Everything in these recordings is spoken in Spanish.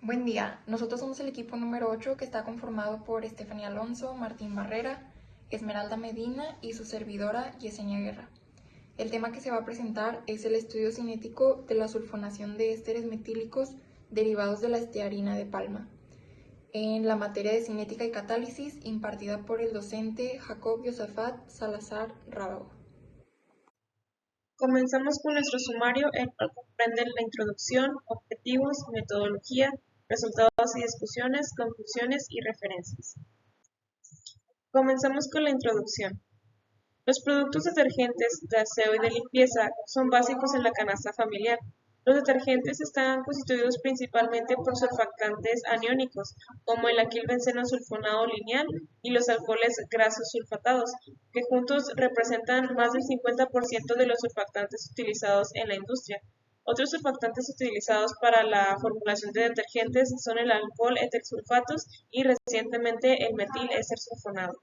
Buen día, nosotros somos el equipo número 8 que está conformado por Estefanía Alonso, Martín Barrera, Esmeralda Medina y su servidora Yesenia Guerra. El tema que se va a presentar es el estudio cinético de la sulfonación de ésteres metílicos derivados de la estearina de palma, en la materia de cinética y catálisis impartida por el docente Jacob Yosafat Salazar Rábago. Comenzamos con nuestro sumario, el cual comprende la introducción, objetivos, metodología, resultados y discusiones, conclusiones y referencias. Comenzamos con la introducción. Los productos detergentes de aseo y de limpieza son básicos en la canasta familiar. Los detergentes están constituidos principalmente por surfactantes aniónicos, como el aquilbenceno sulfonado lineal y los alcoholes grasos sulfatados, que juntos representan más del 50% de los surfactantes utilizados en la industria. Otros surfactantes utilizados para la formulación de detergentes son el alcohol etilsulfatos y recientemente el metil éster sulfonado.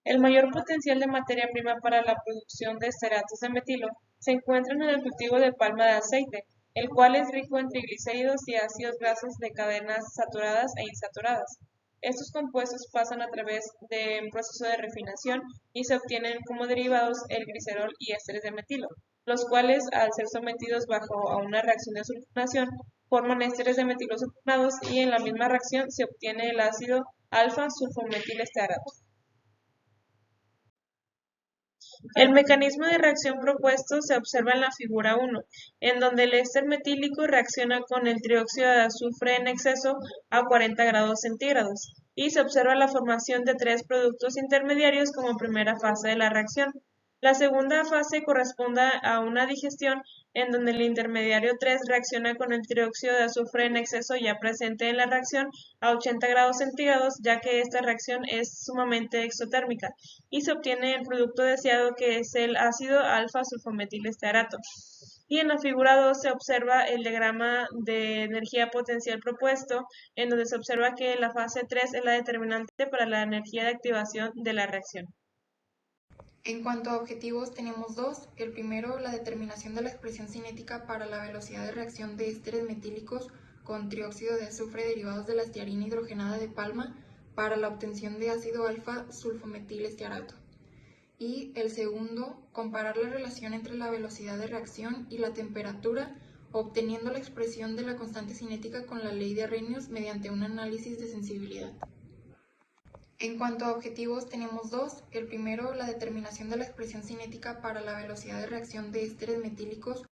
El mayor potencial de materia prima para la producción de esteratos de metilo se encuentra en el cultivo de palma de aceite, el cual es rico en triglicéridos y ácidos grasos de cadenas saturadas e insaturadas. Estos compuestos pasan a través de un proceso de refinación y se obtienen como derivados el glicerol y ésteres de metilo, los cuales, al ser sometidos bajo a una reacción de sulfonación, forman ésteres de metilo sulfonados y en la misma reacción se obtiene el ácido alfa-sulfometilestearato. El mecanismo de reacción propuesto se observa en la figura 1, en donde el éster metílico reacciona con el trióxido de azufre en exceso a 40 grados centígrados, y se observa la formación de 3 productos intermediarios como primera fase de la reacción. La segunda fase corresponde a una digestión en donde el intermediario 3 reacciona con el trióxido de azufre en exceso ya presente en la reacción a 80 grados centígrados, ya que esta reacción es sumamente exotérmica, y se obtiene el producto deseado, que es el ácido alfa-sulfometilestearato. Y en la figura 2 se observa el diagrama de energía potencial propuesto, en donde se observa que la fase 3 es la determinante para la energía de activación de la reacción. En cuanto a objetivos, tenemos dos. El primero, la determinación de la expresión cinética para la velocidad de reacción de ésteres metílicos con trióxido de azufre derivados de la estearina hidrogenada de palma para la obtención de ácido alfa-sulfometilestearato. Y el segundo, comparar la relación entre la velocidad de reacción y la temperatura, obteniendo la expresión de la constante cinética con la ley de Arrhenius mediante un análisis de sensibilidad. En cuanto a objetivos, tenemos dos. El primero, la determinación de la expresión cinética para la velocidad de reacción de ésteres metílicos.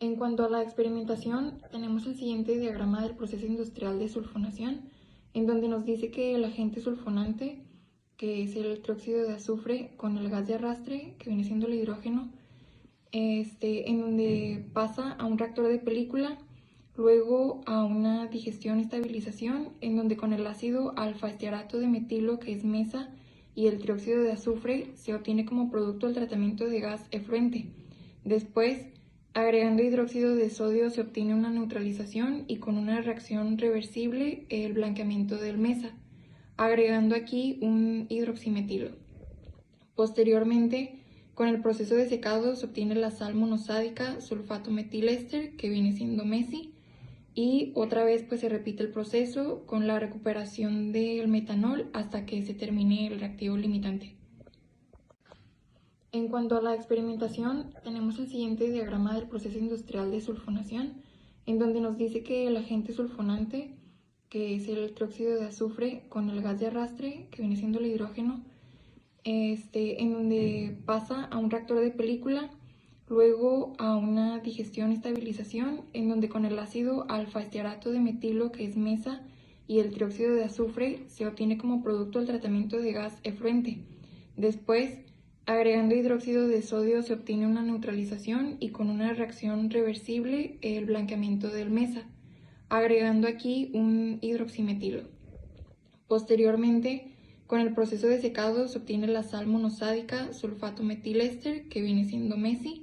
En cuanto a la experimentación, tenemos el siguiente diagrama del proceso industrial de sulfonación, en donde nos dice que el agente sulfonante, que es el trióxido de azufre con el gas de arrastre, que viene siendo el hidrógeno, en donde pasa a un reactor de película, luego a una digestión y estabilización, en donde con el ácido alfa-estearato de metilo, que es mesa, y el trióxido de azufre se obtiene como producto el tratamiento de gas efluente. Después, agregando hidróxido de sodio se obtiene una neutralización y con una reacción reversible el blanqueamiento del mesa, agregando aquí un hidroximetilo. Posteriormente, con el proceso de secado se obtiene la sal monosádica sulfato metilester, que viene siendo MESI, y otra vez pues se repite el proceso con la recuperación del metanol hasta que se termine el reactivo limitante. En cuanto a la experimentación, tenemos el siguiente diagrama del proceso industrial de sulfonación, en donde nos dice que el agente sulfonante, que es el trióxido de azufre con el gas de arrastre, que viene siendo el hidrógeno, en donde pasa a un reactor de película, luego a una digestión y estabilización, en donde con el ácido alfa-estearato de metilo, que es mesa, y el trióxido de azufre se obtiene como producto el tratamiento de gas efluente. Después, agregando hidróxido de sodio se obtiene una neutralización y con una reacción reversible el blanqueamiento del mesa, agregando aquí un hidroximetilo. Posteriormente, con el proceso de secado se obtiene la sal monosádica sulfato metilester, que viene siendo MESI,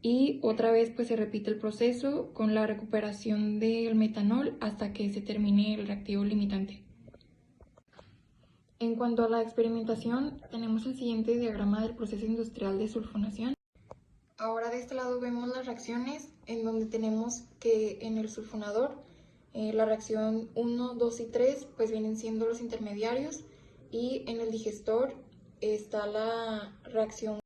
y otra vez pues se repite el proceso con la recuperación del metanol hasta que se termine el reactivo limitante. En cuanto a la experimentación, tenemos el siguiente diagrama del proceso industrial de sulfonación. Ahora de este lado vemos las reacciones en donde tenemos que en el sulfonador la reacción 1, 2 y 3 pues vienen siendo los intermediarios y en el digestor está la reacción.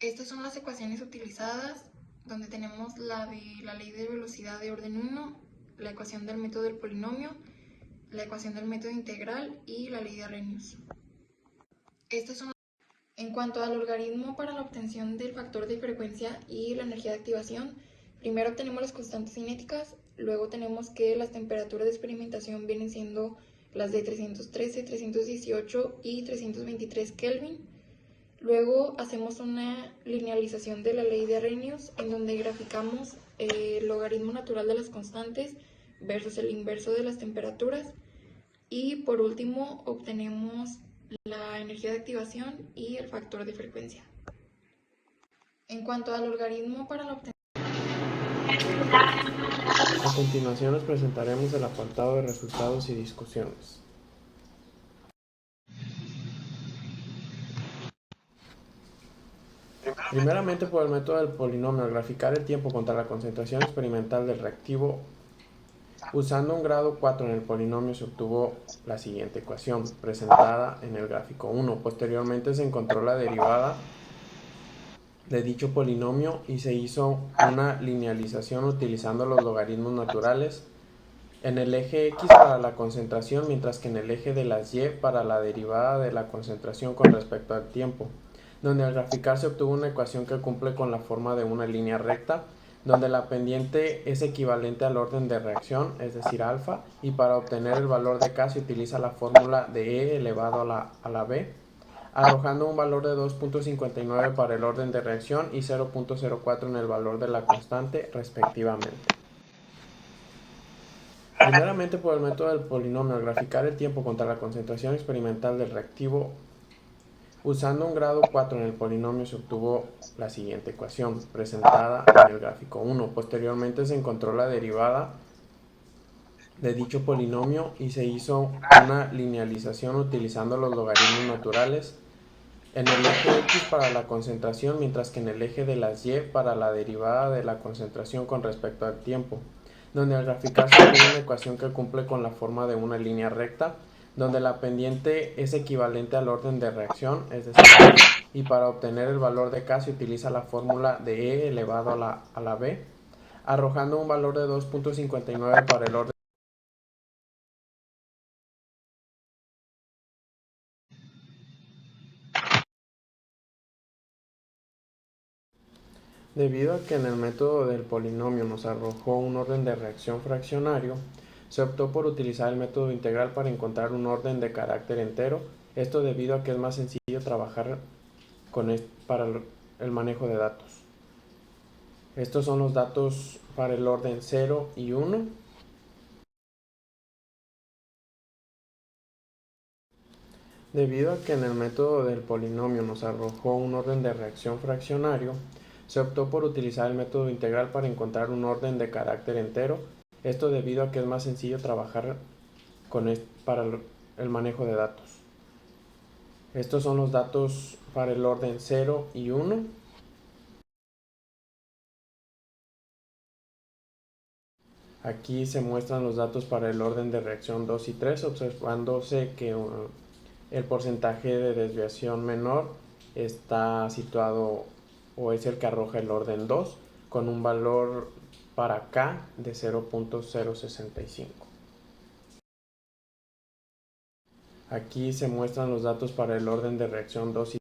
Estas son las ecuaciones utilizadas donde tenemos la de la ley de velocidad de orden 1, la ecuación del método del polinomio, la ecuación del método integral y la ley de Arrhenius. Estas son. En cuanto al logaritmo para la obtención del factor de frecuencia y la energía de activación, primero obtenemos las constantes cinéticas, luego tenemos que las temperaturas de experimentación vienen siendo las de 313, 318 y 323 Kelvin. Luego hacemos una linealización de la ley de Arrhenius en donde graficamos el logaritmo natural de las constantes versus el inverso de las temperaturas. Y por último obtenemos la energía de activación y el factor de frecuencia. En cuanto al logaritmo para la obtención. A continuación les presentaremos el apartado de resultados y discusiones. Primeramente, por el método del polinomio, al graficar el tiempo contra la concentración experimental del reactivo usando un grado 4 en el polinomio, se obtuvo la siguiente ecuación, presentada en el gráfico 1. Posteriormente se encontró la derivada de dicho polinomio y se hizo una linealización utilizando los logaritmos naturales en el eje X para la concentración, mientras que en el eje de las Y para la derivada de la concentración con respecto al tiempo, donde al graficar se obtuvo una ecuación que cumple con la forma de una línea recta, donde la pendiente es equivalente al orden de reacción, es decir, alfa, y para obtener el valor de K se utiliza la fórmula de E elevado a la B, arrojando un valor de 2.59 para el orden de reacción y 0.04 en el valor de la constante, respectivamente. Primeramente, por el método del polinomio, al graficar el tiempo contra la concentración experimental del reactivo usando un grado 4 en el polinomio, se obtuvo la siguiente ecuación, presentada en el gráfico 1. Posteriormente se encontró la derivada de dicho polinomio y se hizo una linealización utilizando los logaritmos naturales en el eje X para la concentración, mientras que en el eje de las Y para la derivada de la concentración con respecto al tiempo, donde al graficar se obtiene una ecuación que cumple con la forma de una línea recta, donde la pendiente es equivalente al orden de reacción, es decir, y para obtener el valor de K se utiliza la fórmula de E elevado a la B, arrojando un valor de 2.59 para el orden. Debido a que en el método del polinomio nos arrojó un orden de reacción fraccionario, se optó por utilizar el método integral para encontrar un orden de carácter entero, esto debido a que es más sencillo trabajar para el manejo de datos. Estos son los datos para el orden 0 y 1. Debido a que en el método del polinomio nos arrojó un orden de reacción fraccionario, se optó por utilizar el método integral para encontrar un orden de carácter entero, esto debido a que es más sencillo trabajar para el manejo de datos. Estos son los datos para el orden 0 y 1. Aquí se muestran los datos para el orden de reacción 2 y 3, observándose que el porcentaje de desviación menor está situado o es el que arroja el orden 2 con un valor para K de 0.065. Aquí se muestran los datos para el orden de reacción 2 y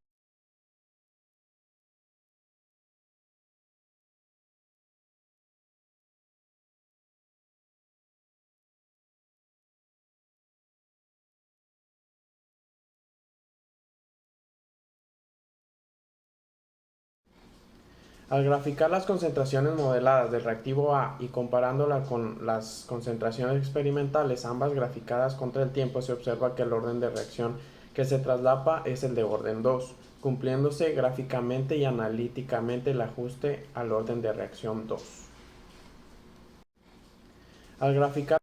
Al graficar las concentraciones modeladas del reactivo A y comparándola con las concentraciones experimentales, ambas graficadas contra el tiempo, se observa que el orden de reacción que se traslapa es el de orden 2, cumpliéndose gráficamente y analíticamente el ajuste al orden de reacción 2. Al graficar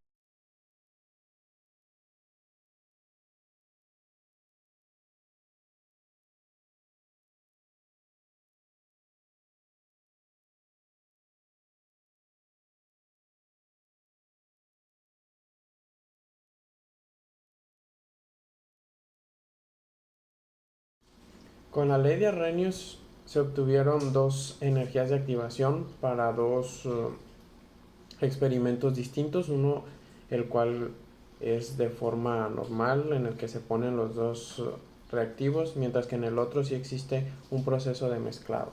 Con la ley de Arrhenius se obtuvieron dos energías de activación para dos experimentos distintos, uno el cual es de forma normal en el que se ponen los dos reactivos, mientras que en el otro sí existe un proceso de mezclado.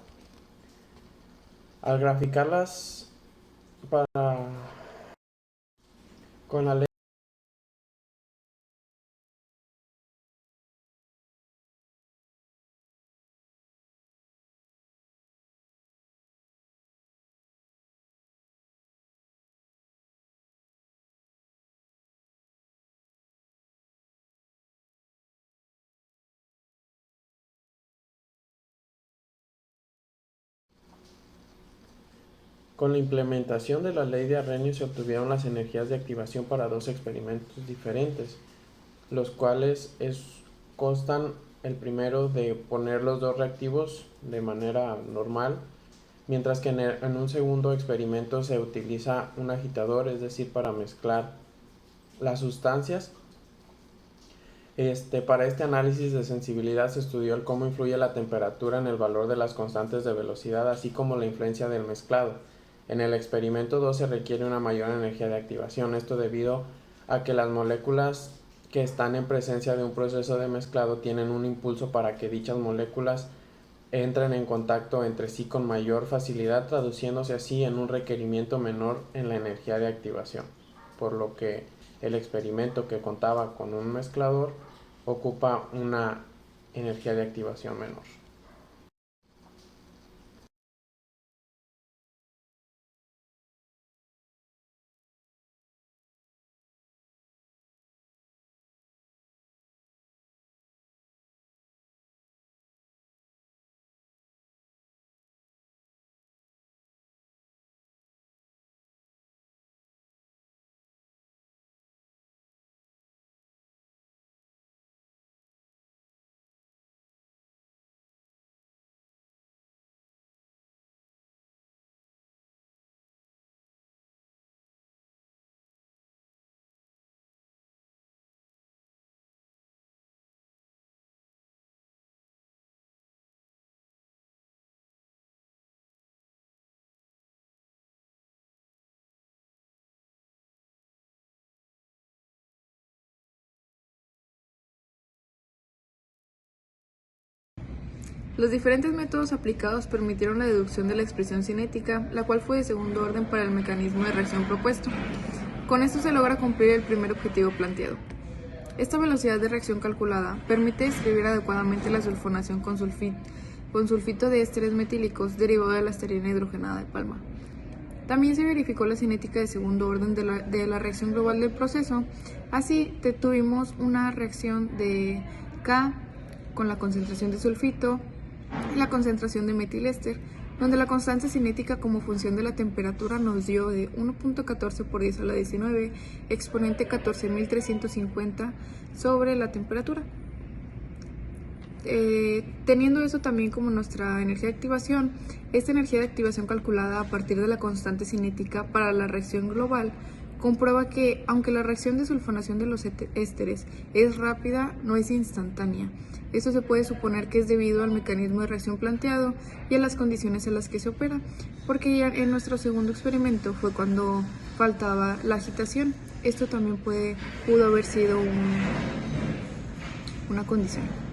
Al graficarlas con la ley Con la implementación de la ley de Arrhenius se obtuvieron las energías de activación para dos experimentos diferentes, los cuales constan el primero de poner los dos reactivos de manera normal, mientras que en un segundo experimento se utiliza un agitador, es decir, para mezclar las sustancias. Para este análisis de sensibilidad se estudió el cómo influye la temperatura en el valor de las constantes de velocidad, así como la influencia del mezclado. En el experimento 2 se requiere una mayor energía de activación, esto debido a que las moléculas que están en presencia de un proceso de mezclado tienen un impulso para que dichas moléculas entren en contacto entre sí con mayor facilidad, traduciéndose así en un requerimiento menor en la energía de activación, por lo que el experimento que contaba con un mezclador ocupa una energía de activación menor. Los diferentes métodos aplicados permitieron la deducción de la expresión cinética, la cual fue de segundo orden para el mecanismo de reacción propuesto. Con esto se logra cumplir el primer objetivo planteado. Esta velocidad de reacción calculada permite describir adecuadamente la sulfonación con sulfito de ésteres metílicos derivado de la esterina hidrogenada de palma. También se verificó la cinética de segundo orden de la reacción global del proceso. Así, tuvimos una reacción de K con la concentración de sulfito y la concentración de metiléster, donde la constante cinética como función de la temperatura nos dio de 1.14 por 10 a la 19 exponente 14.350 sobre la temperatura. Teniendo eso también como nuestra energía de activación, esta energía de activación calculada a partir de la constante cinética para la reacción global comprueba que, aunque la reacción de sulfonación de los ésteres es rápida, no es instantánea. Esto se puede suponer que es debido al mecanismo de reacción planteado y a las condiciones en las que se opera, porque ya en nuestro segundo experimento fue cuando faltaba la agitación. Esto también pudo haber sido una condición.